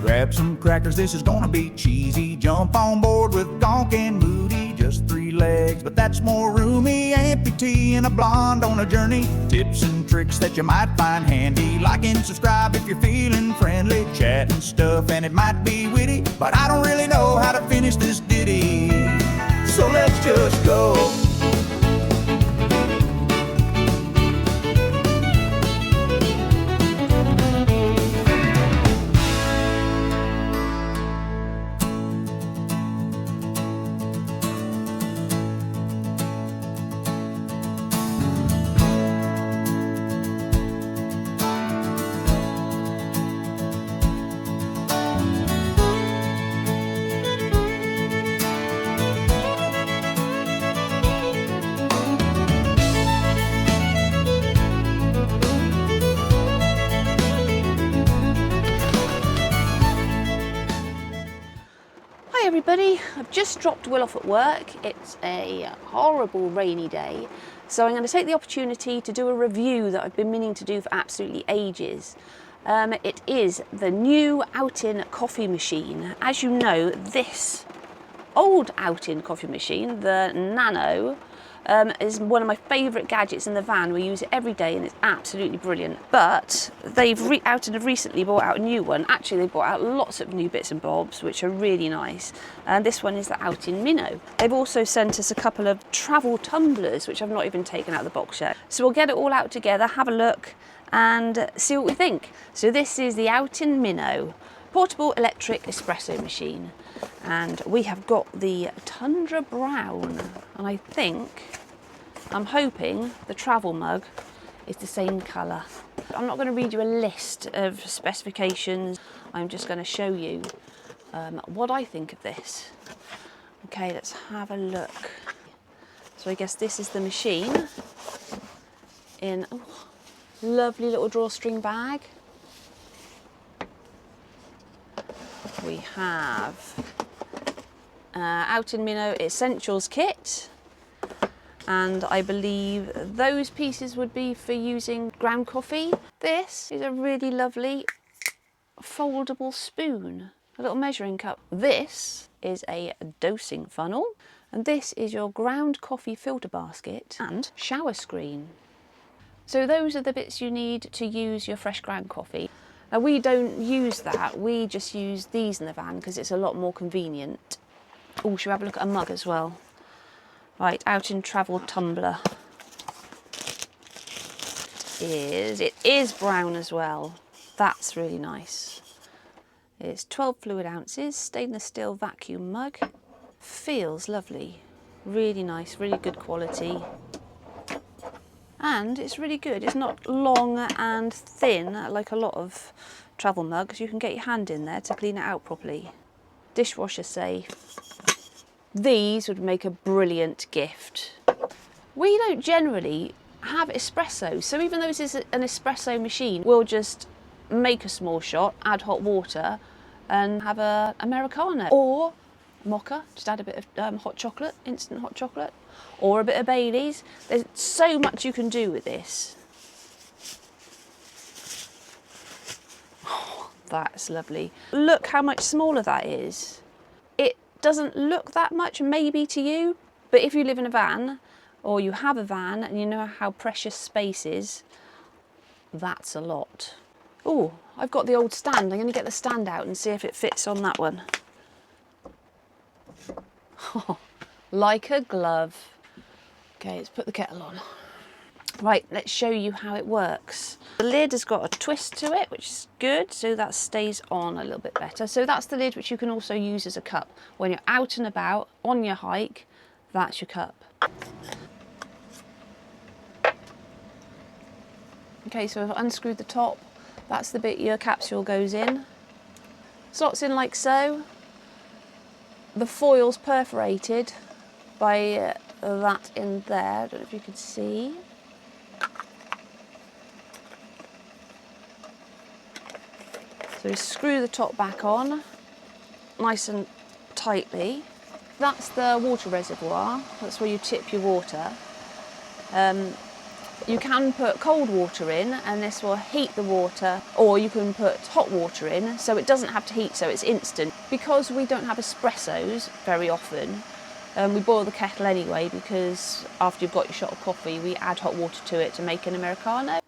Grab some crackers, this is gonna be cheesy. Jump on board with Gonk and Moody. Just 3 legs, but that's more roomy. Amputee and a blonde on a journey. Tips and tricks that you might find handy. Like and subscribe if you're feeling friendly. Chat and stuff, and it might be witty, but I don't really know how to finish this ditty. So let's just go. Everybody, I've just dropped Will off at work. It's a horrible rainy day, so I'm going to take the opportunity to do a review that I've been meaning to do for absolutely ages. It is the new OutIn coffee machine. As you know, this old OutIn coffee machine, the Nano, is one of my favourite gadgets in the van. We use it every day and it's absolutely brilliant. But OutIn have recently brought out a new one. Actually, they brought out lots of new bits and bobs, which are really nice. And this one is the OutIn Mino. They've also sent us a couple of travel tumblers, which I've not even taken out of the box yet. So we'll get it all out together, have a look, and see what we think. So this is the OutIn Minnow, portable electric espresso machine. And we have got the Tundra Brown, and I'm hoping the travel mug is the same colour. I'm not going to read you a list of specifications, I'm just going to show you what I think of this. Okay, let's have a look. So I guess this is the machine in a lovely little drawstring bag. We have OutIn Mino Essentials Kit, and I believe those pieces would be for using ground coffee. This is a really lovely foldable spoon, a little measuring cup. This is a dosing funnel, and this is your ground coffee filter basket and shower screen. So those are the bits you need to use your fresh ground coffee. Now we don't use that, we just use these in the van because it's a lot more convenient. Oh, should we have a look at a mug as well? Right, OutIn Travel Tumbler. It is brown as well. That's really nice. It's 12 fluid ounces, stainless steel vacuum mug. Feels lovely. Really nice, really good quality. And it's really good. It's not long and thin like a lot of travel mugs. You can get your hand in there to clean it out properly. Dishwasher safe. These would make a brilliant gift. We don't generally have espresso, so even though this is an espresso machine, we'll just make a small shot, add hot water, and have a Americano. Or mocha, just add a bit of hot chocolate, instant hot chocolate, or a bit of Baileys. There's so much you can do with this. Oh, that's lovely. Look how much smaller that is. It doesn't look that much maybe to you, but if you live in a van or you have a van and you know how precious space is, that's a lot. Oh, I've got the old stand. I'm going to get the stand out and see if it fits on that one. Oh, like a glove. Okay, let's put the kettle on. Right, let's show you how it works. The lid has got a twist to it, which is good, so that stays on a little bit better. So that's the lid which you can also use as a cup. When you're out and about, on your hike, that's your cup. Okay, so I've unscrewed the top. That's the bit your capsule goes in. Slots in like so. The foil's perforated by that in there. I don't know if you can see. So we screw the top back on, nice and tightly. That's the water reservoir. That's where you tip your water. You can put cold water in and this will heat the water, or you can put hot water in so it doesn't have to heat, so it's instant. Because we don't have espressos very often, we boil the kettle anyway, because after you've got your shot of coffee we add hot water to it to make an Americano.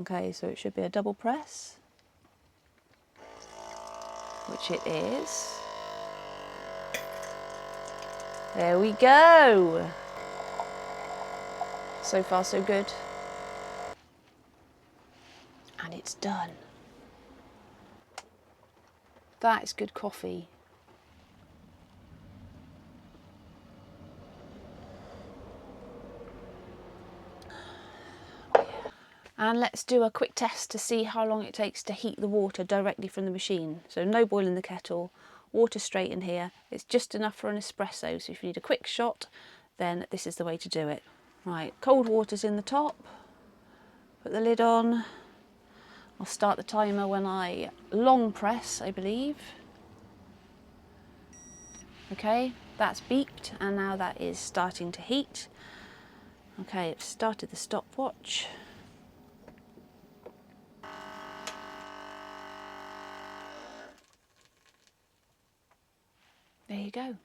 Okay, so it should be a double press, which it is. There we go. So far so good. And it's done. That is good coffee. And let's do a quick test to see how long it takes to heat the water directly from the machine. So no boiling the kettle, water straight in here. It's just enough for an espresso, so if you need a quick shot, then this is the way to do it. Right, cold water's in the top. Put the lid on. I'll start the timer when I long press, I believe. Okay, that's beeped, and now that is starting to heat. Okay, it's started the stopwatch. There you go.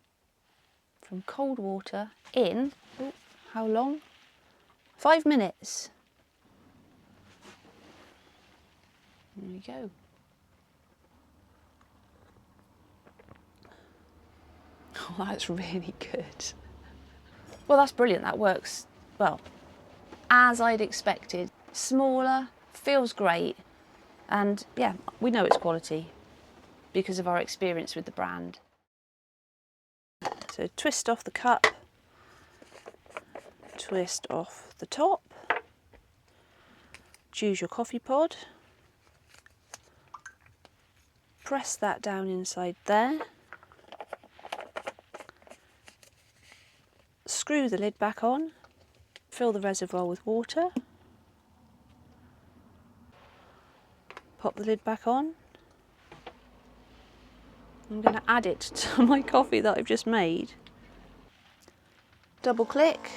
From cold water in, oh, how long? 5 minutes. There you go. Oh, that's really good. Well, that's brilliant. That works, well, as I'd expected. Smaller, feels great, and yeah, we know it's quality because of our experience with the brand. So twist off the cup, twist off the top, choose your coffee pod, press that down inside there, screw the lid back on, fill the reservoir with water, pop the lid back on. I'm going to add it to my coffee that I've just made. Double click.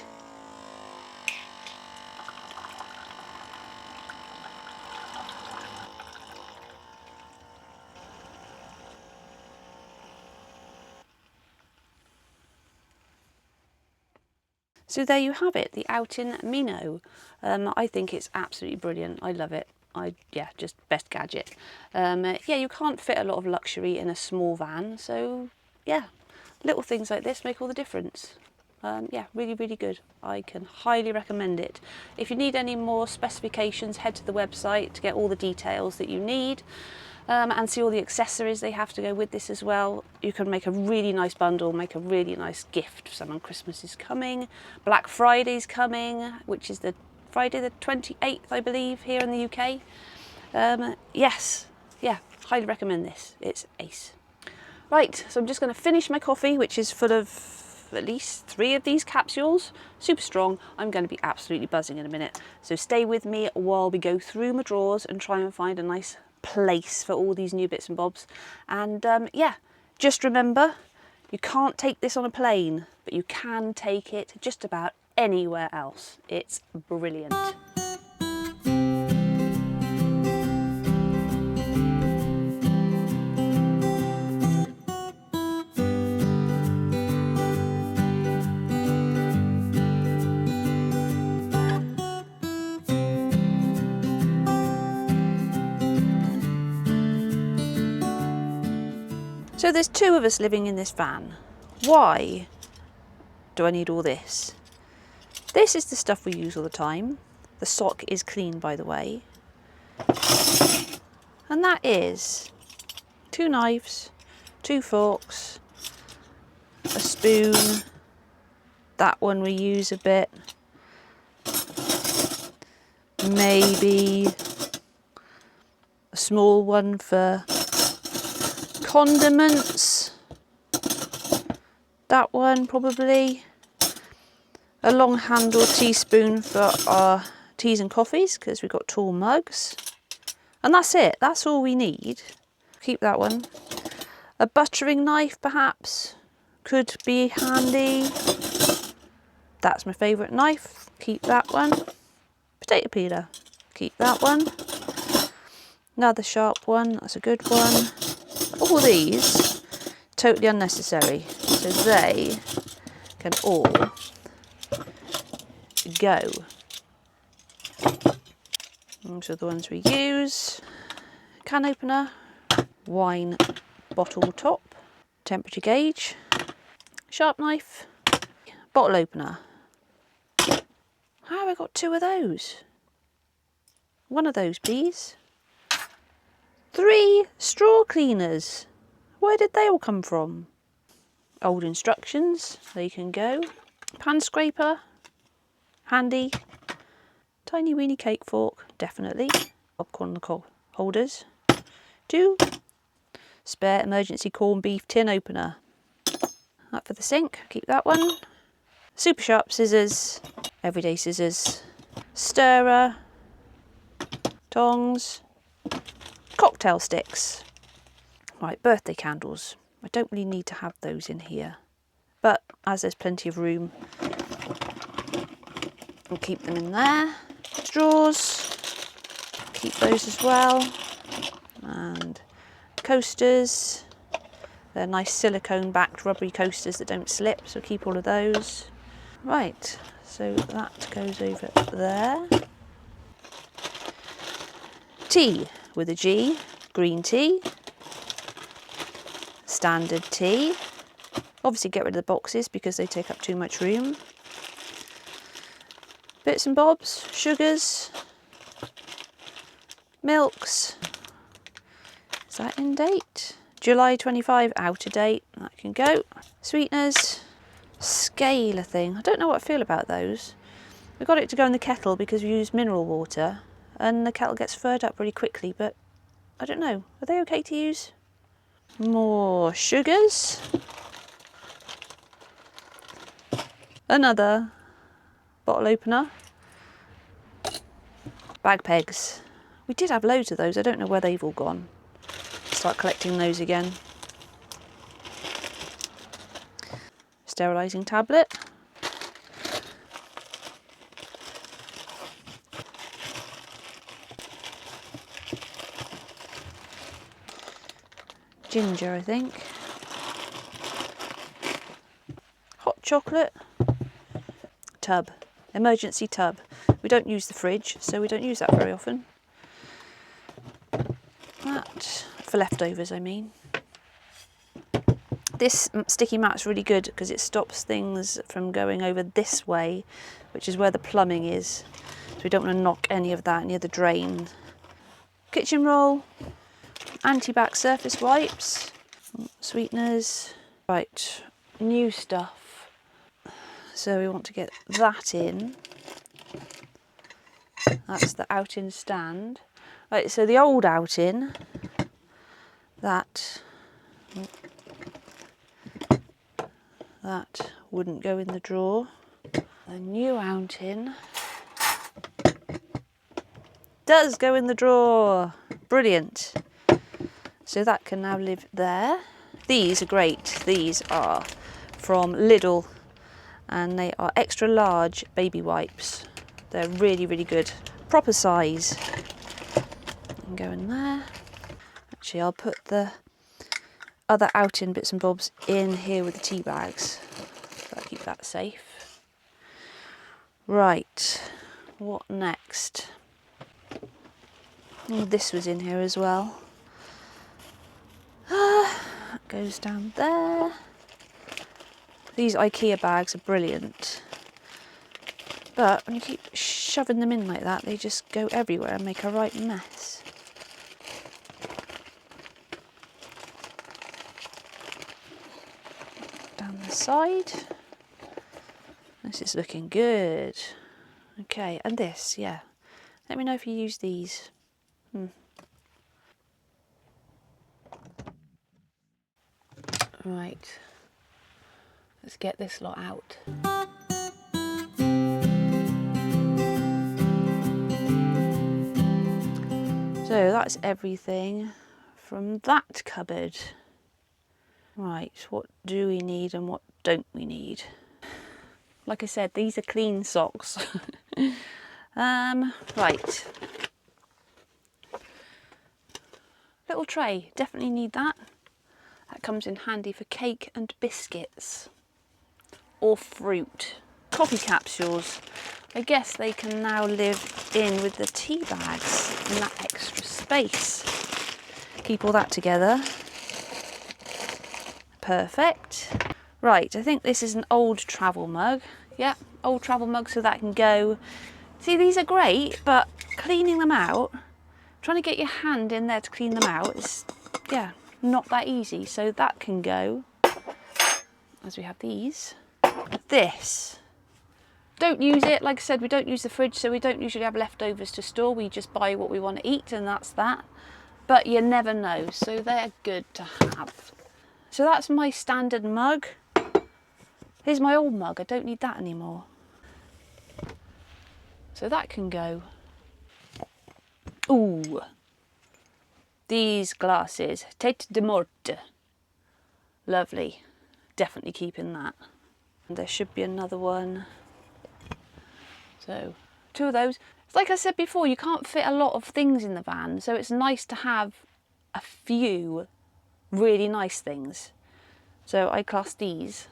So there you have it, the OutIn Mino. I think it's absolutely brilliant. I love it. Yeah, just best gadget. Yeah, you can't fit a lot of luxury in a small van, so yeah, little things like this make all the difference. Yeah, really, really good. I can highly recommend it. If you need any more specifications, head to the website to get all the details that you need, and see all the accessories they have to go with this as well. You can make a really nice bundle, make a really nice gift for someone. Christmas is coming, Black Friday's coming, which is the Friday the 28th, I believe, here in the UK. Yes, yeah, highly recommend this. It's ace. Right, so I'm just going to finish my coffee, which is full of at least 3 of these capsules. Super strong. I'm going to be absolutely buzzing in a minute. So stay with me while we go through my drawers and try and find a nice place for all these new bits and bobs. And yeah, just remember, you can't take this on a plane, but you can take it just about anywhere else. It's brilliant. So there's 2 of us living in this van. Why do I need all this? This is the stuff we use all the time. The sock is clean, by the way. And that is 2 knives, 2 forks, a spoon. That one we use a bit. Maybe a small one for condiments. That one probably. A long handled teaspoon for our teas and coffees, because we've got tall mugs. And that's it, that's all we need. Keep that one. A buttering knife perhaps, could be handy. That's my favourite knife, keep that one. Potato peeler, keep that one. Another sharp one, that's a good one. All these, totally unnecessary, so they can all go. These are the ones we use. Can opener, wine bottle top, temperature gauge, sharp knife, bottle opener. How have I got 2 of those? One of those, please. 3 straw cleaners. Where did they all come from? Old instructions, they can go. Pan scraper, handy. Tiny weeny cake fork, definitely. Popcorn holders. 2. Spare emergency corned beef tin opener. That for the sink, keep that one. Super sharp scissors, everyday scissors. Stirrer, tongs, cocktail sticks. Right, birthday candles. I don't really need to have those in here, but as there's plenty of room, I'll keep them in there. Straws, keep those as well. And coasters, they're nice silicone backed rubbery coasters that don't slip, so keep all of those. Right, so that goes over there. Tea with a G, green tea. Standard tea. Obviously get rid of the boxes because they take up too much room. Bits and bobs, sugars, milks. Is that in date? July 25, out of date, that can go. Sweeteners, scaler thing. I don't know what I feel about those. We got it to go in the kettle because we use mineral water and the kettle gets furred up really quickly, but I don't know. Are they okay to use? More sugars. Another bottle opener. Bag pegs. We did have loads of those. I don't know where they've all gone. Start collecting those again. Sterilising tablet. Ginger, I think. Hot chocolate. Tub. Emergency tub. We don't use the fridge, so we don't use that very often. That, for leftovers, I mean. This sticky mat's really good because it stops things from going over this way, which is where the plumbing is. So we don't want to knock any of that near the drain. Kitchen roll. Anti-bac surface wipes, sweeteners. Right, new stuff. So we want to get that in. That's the OutIn stand. Right, so the old OutIn, that wouldn't go in the drawer. The new OutIn does go in the drawer. Brilliant. So that can now live there. These are great. These are from Lidl and they are extra large baby wipes. They're really, really good. Proper size. And go in there. Actually, I'll put the other OutIn bits and bobs in here with the tea bags. So I'll keep that safe. Right, what next? Oh, this was in here as well. That goes down there. These IKEA bags are brilliant, but when you keep shoving them in like that, they just go everywhere and make a right mess. Down the side. This is looking good. Okay, and this, yeah. Let me know if you use these. Right, let's get this lot out. So that's everything from that cupboard. Right, what do we need and what don't we need? Like I said, these are clean socks. Right. Little tray, definitely need that. That comes in handy for cake and biscuits. Or fruit. Coffee capsules. I guess they can now live in with the tea bags in that extra space. Keep all that together. Perfect. Right, I think this is an old travel mug. Yeah, old travel mug, so that can go. See, these are great, but cleaning them out, trying to get your hand in there to clean them out is, yeah, not that easy. So that can go, as we have these. This. Don't use it, like I said, we don't use the fridge, so we don't usually have leftovers to store. We just buy what we want to eat, and that's that. But you never know, so they're good to have. So that's my standard mug. Here's my old mug, I don't need that anymore. So that can go. Ooh, these glasses, tête de morte. Lovely, definitely keeping that. And there should be another one. So, 2 of those. Like I said before, you can't fit a lot of things in the van, so it's nice to have a few really nice things. So I class these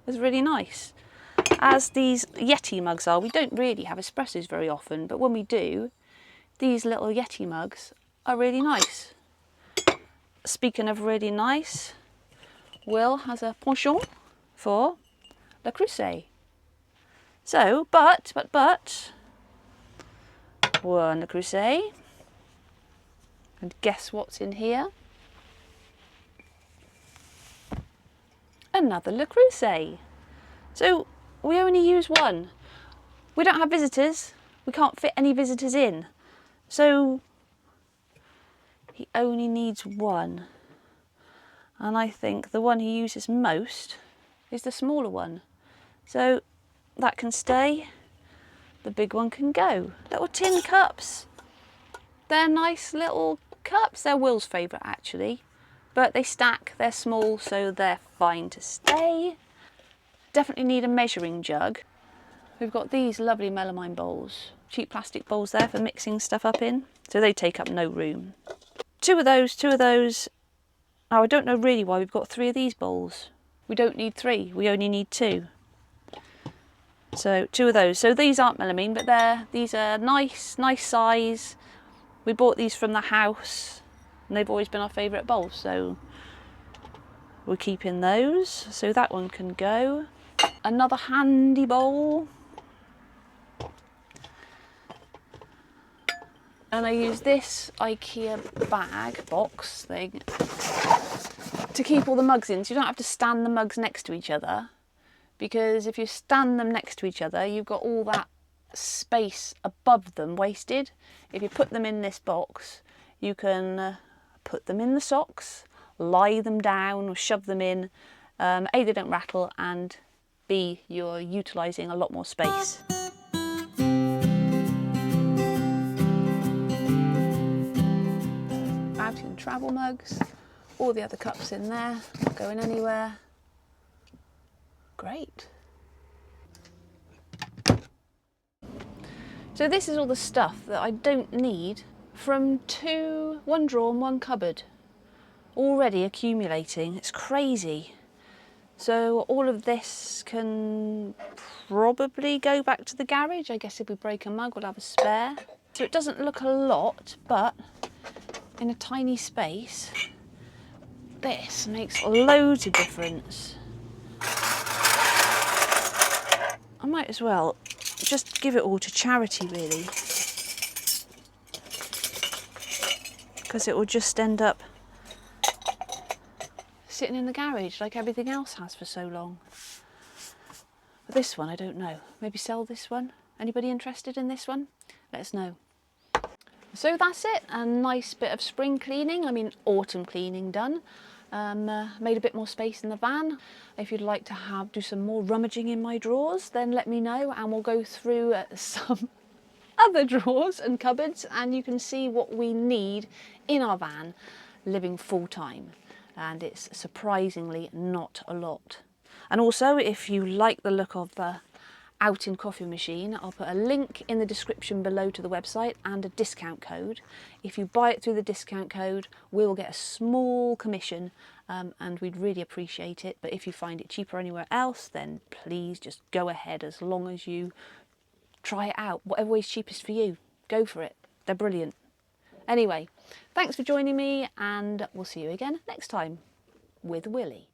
as really nice. As these Yeti mugs are, we don't really have espressos very often, but when we do, these little Yeti mugs are really nice. Speaking of really nice, Will has a penchant for Le Creuset. So, but, one Le Creuset, and guess what's in here? Another Le Creuset. So, we only use one. We don't have visitors. We can't fit any visitors in. So, he only needs one. And I think the one he uses most is the smaller one. So, that can stay. The big one can go. Little tin cups. They're nice little cups. They're Will's favourite actually. But they stack, they're small, so they're fine to stay. Definitely need a measuring jug. We've got these lovely melamine bowls. Cheap plastic bowls there for mixing stuff up in. So they take up no room. 2 of those, 2 of those. Oh, I don't know really why we've got 3 of these bowls. We don't need 3, we only need 2. So 2 of those. So these aren't melamine, but these are nice size. We bought these from the house and they've always been our favourite bowls. So we're keeping those. So that one can go. Another handy bowl. And I use this IKEA bag box thing to keep all the mugs in. So you don't have to stand the mugs next to each other. Because if you stand them next to each other, you've got all that space above them wasted. If you put them in this box, you can put them in the socks, lie them down or shove them in. A, they don't rattle, and B, you're utilising a lot more space. OutIn travel mugs, all the other cups in there, not going anywhere. Great. So this is all the stuff that I don't need from 1 drawer and 1 cupboard. Already accumulating, it's crazy. So all of this can probably go back to the garage. I guess if we break a mug, we'll have a spare. So it doesn't look a lot, but in a tiny space, this makes loads of difference. I might as well just give it all to charity, really, because it will just end up sitting in the garage like everything else has for so long. But this one, I don't know. Maybe sell this one. Anybody interested in this one? Let us know. So that's it. A nice bit of spring cleaning, autumn cleaning done. Made a bit more space in the van. If you'd like to do some more rummaging in my drawers, then let me know and we'll go through some other drawers and cupboards and you can see what we need in our van living full time. and it's surprisingly not a lot. And also, if you like the look of the OutIn coffee machine, I'll put a link in the description below to the website and a discount code. If you buy it through the discount code, we'll get a small commission, and we'd really appreciate it. But if you find it cheaper anywhere else, then please just go ahead, as long as you try it out. Whatever way is cheapest for you, go for it. They're brilliant. Anyway, thanks for joining me, and we'll see you again next time with Willie.